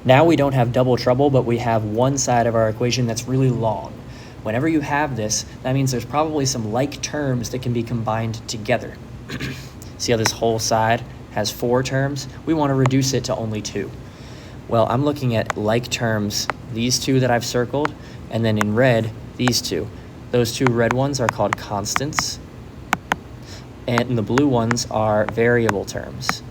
Now we don't have double trouble, but we have one side of our equation that's really long. Whenever you have this, that means there's probably some like terms that can be combined together. See how this whole side has 4 terms? We want to reduce it to only 2. Well, I'm looking at like terms, these 2 that I've circled, and then in red, these 2. Those 2 red ones are called constants, and the blue ones are variable terms.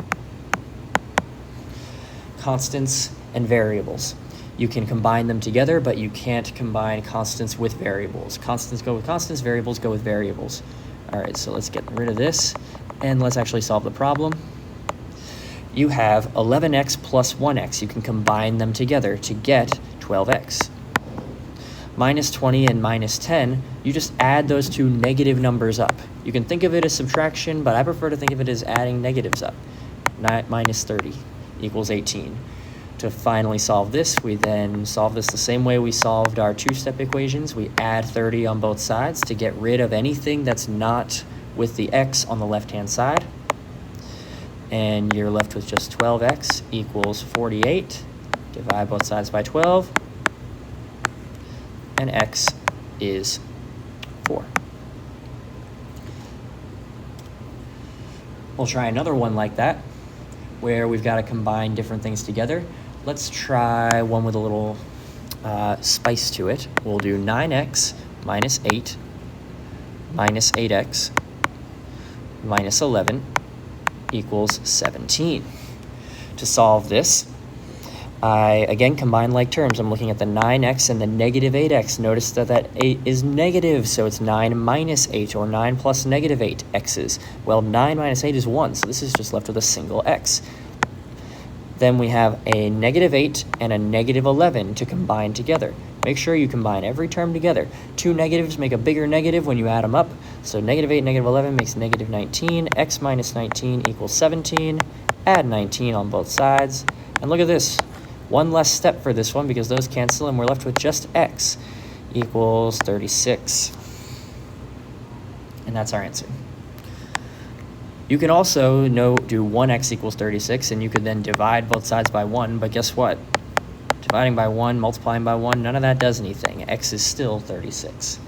Constants and variables. You can combine them together, but you can't combine constants with variables. Constants go with constants, variables go with variables. All right, so let's get rid of this, and let's actually solve the problem. You have 11x plus 1x. You can combine them together to get 12x. Minus 20 and minus 10, you just add those 2 negative numbers up. You can think of it as subtraction, but I prefer to think of it as adding negatives up. Minus 30 equals 18. To finally solve this, we then solve this the same way we solved our 2-step equations. We add 30 on both sides to get rid of anything that's not with the x on the left-hand side. And you're left with just 12x equals 48. Divide both sides by 12. And x is 4. We'll try another one like that, where we've got to combine different things together. Let's try one with a little spice to it. We'll do 9x minus 8 minus 8x minus 11 equals 17. To solve this, I again combine like terms. I'm looking at the 9x and the negative 8x. Notice that that 8 is negative, so it's 9 minus 8, or 9 plus negative 8 x's. Well, 9 minus 8 is 1, so this is just left with a single x. Then we have a negative 8 and a negative 11 to combine together. Make sure you combine every term together. 2 negatives make a bigger negative when you add them up. So negative 8, negative 11 makes negative 19. X minus 19 equals 17. Add 19 on both sides. And look at this. One less step for this one because those cancel, and we're left with just x equals 36. And that's our answer. You can also do 1x equals 36, and you could then divide both sides by 1, but guess what? Dividing by 1, multiplying by 1, none of that does anything. X is still 36.